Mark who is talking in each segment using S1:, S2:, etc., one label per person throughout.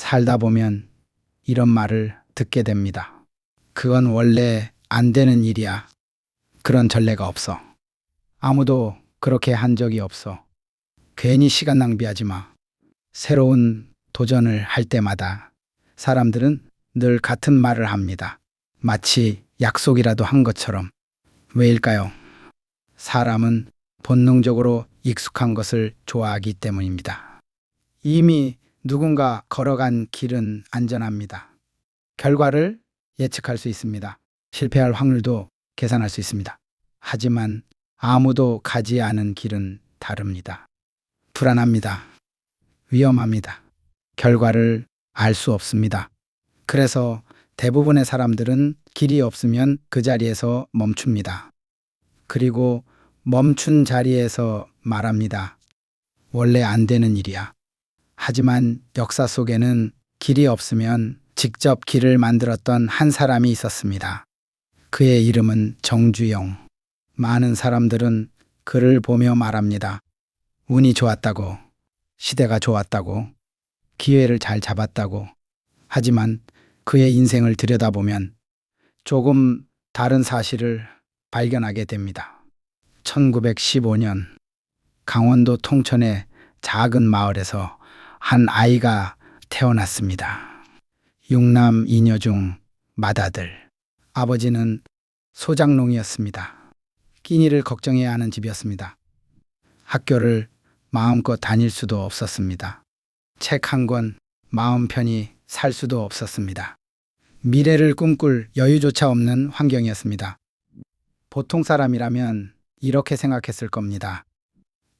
S1: 살다 보면 이런 말을 듣게 됩니다. 그건 원래 안 되는 일이야. 그런 전례가 없어. 아무도 그렇게 한 적이 없어. 괜히 시간 낭비하지 마. 새로운 도전을 할 때마다 사람들은 늘 같은 말을 합니다. 마치 약속이라도 한 것처럼. 왜일까요? 사람은 본능적으로 익숙한 것을 좋아하기 때문입니다. 이미 누군가 걸어간 길은 안전합니다. 결과를 예측할 수 있습니다. 실패할 확률도 계산할 수 있습니다. 하지만 아무도 가지 않은 길은 다릅니다. 불안합니다. 위험합니다. 결과를 알 수 없습니다. 그래서 대부분의 사람들은 길이 없으면 그 자리에서 멈춥니다. 그리고 멈춘 자리에서 말합니다. 원래 안 되는 일이야. 하지만 역사 속에는 길이 없으면 직접 길을 만들었던 한 사람이 있었습니다. 그의 이름은 정주영. 많은 사람들은 그를 보며 말합니다. 운이 좋았다고, 시대가 좋았다고, 기회를 잘 잡았다고. 하지만 그의 인생을 들여다보면 조금 다른 사실을 발견하게 됩니다. 1915년 강원도 통천의 작은 마을에서 한 아이가 태어났습니다. 육남 이녀 중 맏아들. 아버지는 소장농이었습니다. 끼니를 걱정해야 하는 집이었습니다. 학교를 마음껏 다닐 수도 없었습니다. 책 한 권 마음 편히 살 수도 없었습니다. 미래를 꿈꿀 여유조차 없는 환경이었습니다. 보통 사람이라면 이렇게 생각했을 겁니다.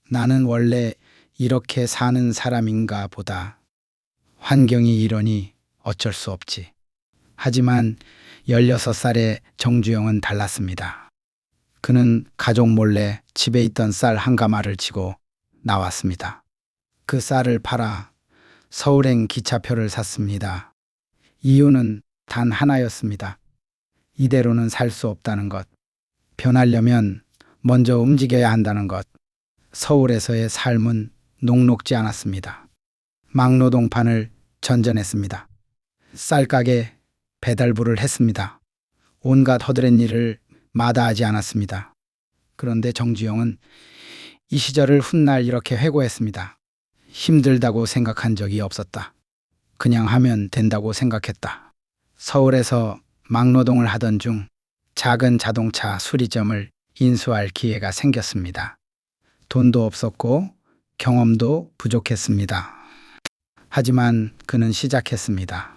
S1: 나는 원래 이렇게 사는 사람인가 보다. 환경이 이러니 어쩔 수 없지. 하지만 16살의 정주영은 달랐습니다. 그는 가족 몰래 집에 있던 쌀 한 가마를 지고 나왔습니다. 그 쌀을 팔아 서울행 기차표를 샀습니다. 이유는 단 하나였습니다. 이대로는 살 수 없다는 것. 변하려면 먼저 움직여야 한다는 것. 서울에서의 삶은 녹록지 않았습니다. 막노동판을 전전했습니다. 쌀가게 배달부를 했습니다. 온갖 허드렛 일을 마다하지 않았습니다. 그런데 정주영은 이 시절을 훗날 이렇게 회고했습니다. 힘들다고 생각한 적이 없었다. 그냥 하면 된다고 생각했다. 서울에서 막노동을 하던 중 작은 자동차 수리점을 인수할 기회가 생겼습니다. 돈도 없었고 경험도 부족했습니다. 하지만 그는 시작했습니다.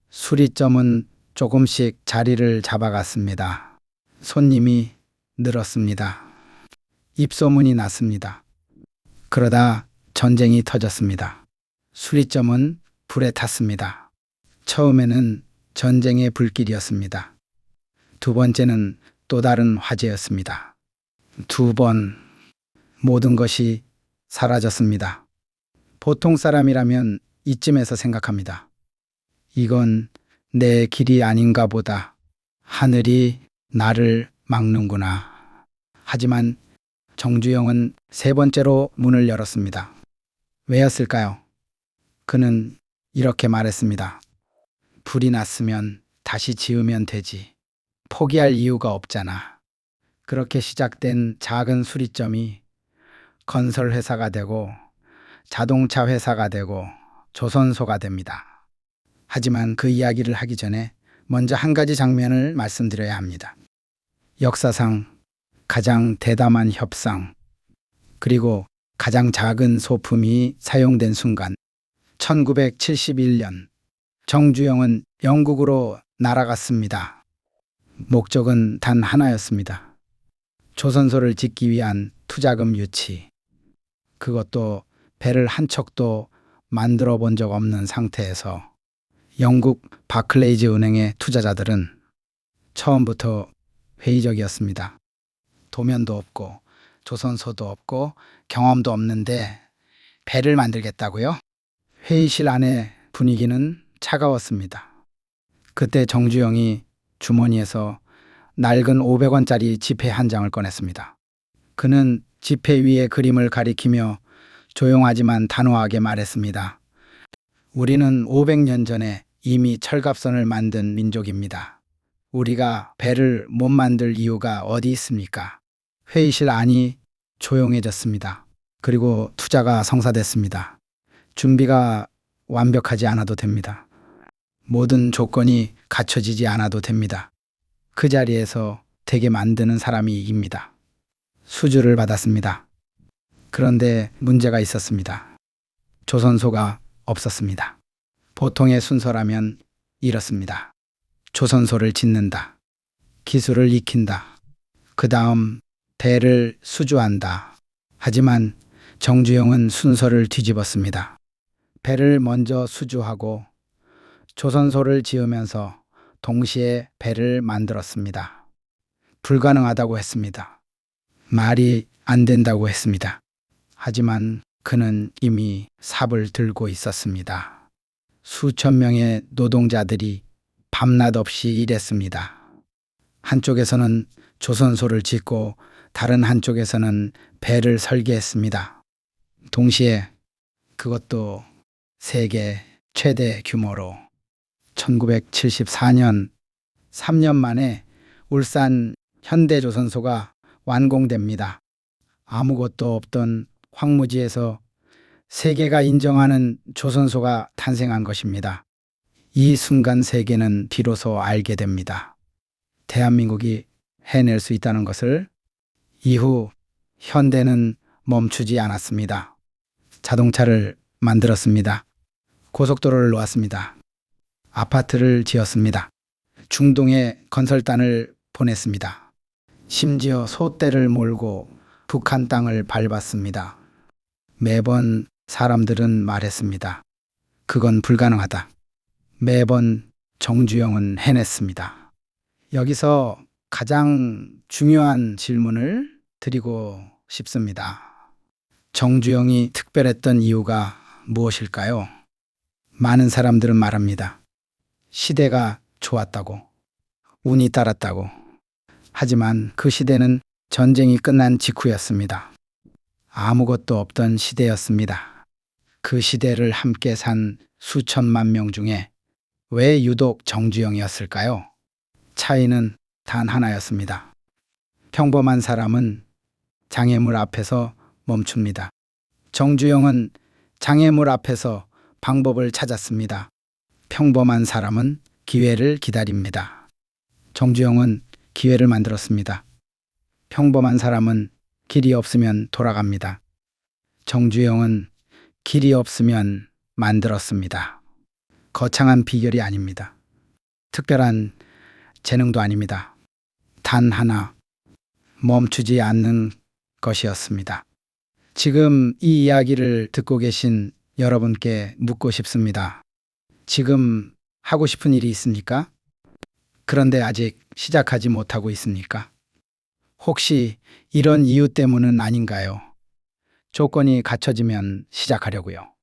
S1: 수리점은 조금씩 자리를 잡아갔습니다. 손님이 늘었습니다. 입소문이 났습니다. 그러다 전쟁이 터졌습니다. 수리점은 불에 탔습니다. 처음에는 전쟁의 불길이었습니다. 두 번째는 또 다른 화재였습니다. 두 번 모든 것이 사라졌습니다. 보통 사람이라면 이쯤에서 생각합니다. 이건 내 길이 아닌가 보다. 하늘이 나를 막는구나. 하지만 정주영은 세 번째로 문을 열었습니다. 왜였을까요? 그는 이렇게 말했습니다. 불이 났으면 다시 지으면 되지. 포기할 이유가 없잖아. 그렇게 시작된 작은 수리점이 건설회사가 되고 자동차 회사가 되고 조선소가 됩니다. 하지만 그 이야기를 하기 전에 먼저 한 가지 장면을 말씀드려야 합니다. 역사상 가장 대담한 협상, 그리고 가장 작은 소품이 사용된 순간, 1971년 정주영은 영국으로 날아갔습니다. 목적은 단 하나였습니다. 조선소를 짓기 위한 투자금 유치. 그것도 배를 한 척도 만들어 본 적 없는 상태에서 영국 바클레이즈 은행의 투자자들은 처음부터 회의적이었습니다. 도면도 없고 조선소도 없고 경험도 없는데 배를 만들겠다고요? 회의실 안의 분위기는 차가웠습니다. 그때 정주영이 주머니에서 낡은 500원짜리 지폐 한 장을 꺼냈습니다. 그는 지폐 위의 그림을 가리키며 조용하지만 단호하게 말했습니다. 우리는 500년 전에 이미 철갑선을 만든 민족입니다. 우리가 배를 못 만들 이유가 어디 있습니까? 회의실 안이 조용해졌습니다. 그리고 투자가 성사됐습니다. 준비가 완벽하지 않아도 됩니다. 모든 조건이 갖춰지지 않아도 됩니다. 그 자리에서 되게 만드는 사람이 이깁니다. 수주를 받았습니다. 그런데 문제가 있었습니다. 조선소가 없었습니다. 보통의 순서라면 이렇습니다. 조선소를 짓는다. 기술을 익힌다. 그 다음 배를 수주한다. 하지만 정주영은 순서를 뒤집었습니다. 배를 먼저 수주하고 조선소를 지으면서 동시에 배를 만들었습니다. 불가능하다고 했습니다. 말이 안 된다고 했습니다. 하지만 그는 이미 삽을 들고 있었습니다. 수천 명의 노동자들이 밤낮 없이 일했습니다. 한쪽에서는 조선소를 짓고 다른 한쪽에서는 배를 설계했습니다. 동시에 그것도 세계 최대 규모로 1974년 3년 만에 울산 현대조선소가 완공됩니다. 아무것도 없던 황무지에서 세계가 인정하는 조선소가 탄생한 것입니다. 이 순간 세계는 비로소 알게 됩니다. 대한민국이 해낼 수 있다는 것을. 이후 현대는 멈추지 않았습니다. 자동차를 만들었습니다. 고속도로를 놓았습니다. 아파트를 지었습니다. 중동에 건설단을 보냈습니다. 심지어 소떼를 몰고 북한 땅을 밟았습니다. 매번 사람들은 말했습니다. 그건 불가능하다. 매번 정주영은 해냈습니다. 여기서 가장 중요한 질문을 드리고 싶습니다. 정주영이 특별했던 이유가 무엇일까요? 많은 사람들은 말합니다. 시대가 좋았다고, 운이 따랐다고. 하지만 그 시대는 전쟁이 끝난 직후였습니다. 아무것도 없던 시대였습니다. 그 시대를 함께 산 수천만 명 중에 왜 유독 정주영이었을까요? 차이는 단 하나였습니다. 평범한 사람은 장애물 앞에서 멈춥니다. 정주영은 장애물 앞에서 방법을 찾았습니다. 평범한 사람은 기회를 기다립니다. 정주영은 기회를 만들었습니다. 평범한 사람은 길이 없으면 돌아갑니다. 정주영은 길이 없으면 만들었습니다. 거창한 비결이 아닙니다. 특별한 재능도 아닙니다. 단 하나, 멈추지 않는 것이었습니다. 지금 이 이야기를 듣고 계신 여러분께 묻고 싶습니다. 지금 하고 싶은 일이 있습니까? 그런데 아직 시작하지 못하고 있습니까? 혹시 이런 이유 때문은 아닌가요? 조건이 갖춰지면 시작하려고요.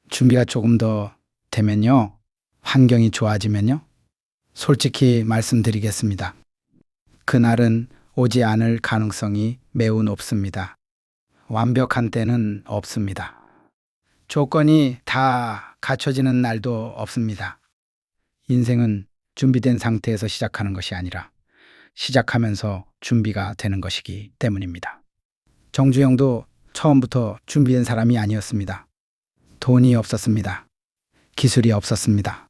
S1: 준비가 조금 더 되면요. 환경이 좋아지면요. 솔직히 말씀드리겠습니다. 그날은 오지 않을 가능성이 매우 높습니다. 완벽한 때는 없습니다. 조건이 다 갖춰지는 날도 없습니다. 인생은 준비된 상태에서 시작하는 것이 아니라 시작하면서 준비가 되는 것이기 때문입니다. 정주영도 처음부터 준비된 사람이 아니었습니다. 돈이 없었습니다. 기술이 없었습니다.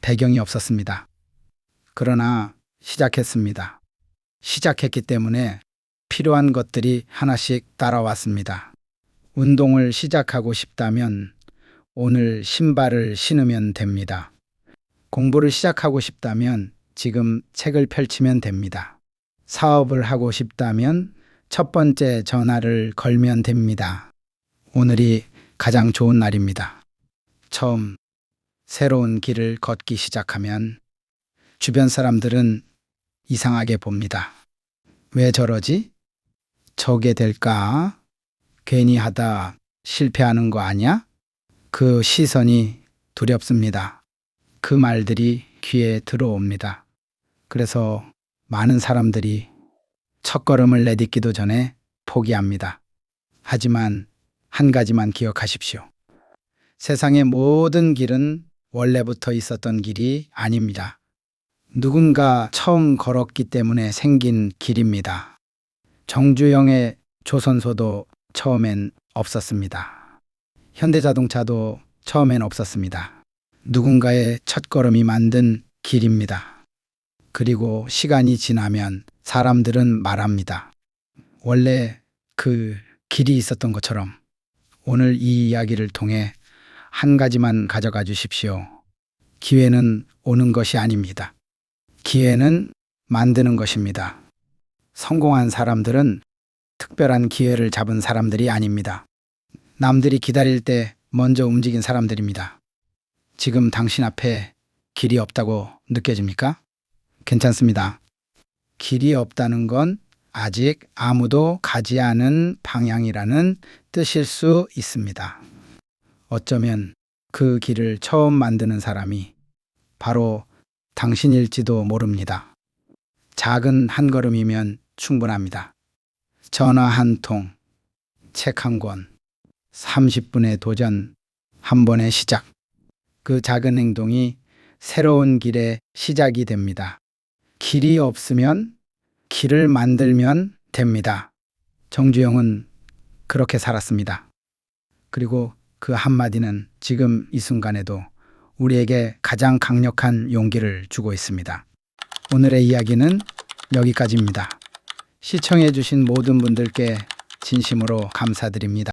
S1: 배경이 없었습니다. 그러나 시작했습니다. 시작했기 때문에 필요한 것들이 하나씩 따라왔습니다. 운동을 시작하고 싶다면 오늘 신발을 신으면 됩니다. 공부를 시작하고 싶다면 지금 책을 펼치면 됩니다. 사업을 하고 싶다면 첫 번째 전화를 걸면 됩니다. 오늘이 가장 좋은 날입니다. 처음 새로운 길을 걷기 시작하면 주변 사람들은 이상하게 봅니다. 왜 저러지? 저게 될까? 괜히 하다 실패하는 거 아니야? 그 시선이 두렵습니다. 그 말들이 귀에 들어옵니다. 그래서 많은 사람들이 첫걸음을 내딛기도 전에 포기합니다. 하지만 한 가지만 기억하십시오. 세상의 모든 길은 원래부터 있었던 길이 아닙니다. 누군가 처음 걸었기 때문에 생긴 길입니다. 정주영의 조선소도 처음엔 없었습니다. 현대자동차도 처음엔 없었습니다. 누군가의 첫걸음이 만든 길입니다. 그리고 시간이 지나면 사람들은 말합니다. 원래 그 길이 있었던 것처럼. 오늘 이 이야기를 통해 한 가지만 가져가 주십시오. 기회는 오는 것이 아닙니다. 기회는 만드는 것입니다. 성공한 사람들은 특별한 기회를 잡은 사람들이 아닙니다. 남들이 기다릴 때 먼저 움직인 사람들입니다. 지금 당신 앞에 길이 없다고 느껴집니까? 괜찮습니다. 길이 없다는 건 아직 아무도 가지 않은 방향이라는 뜻일 수 있습니다. 어쩌면 그 길을 처음 만드는 사람이 바로 당신일지도 모릅니다. 작은 한 걸음이면 충분합니다. 전화 한 통, 책 한 권, 30분의 도전, 한 번의 시작. 그 작은 행동이 새로운 길의 시작이 됩니다. 길이 없으면 길을 만들면 됩니다. 정주영은 그렇게 살았습니다. 그리고 그 한마디는 지금 이 순간에도 우리에게 가장 강력한 용기를 주고 있습니다. 오늘의 이야기는 여기까지입니다. 시청해 주신 모든 분들께 진심으로 감사드립니다.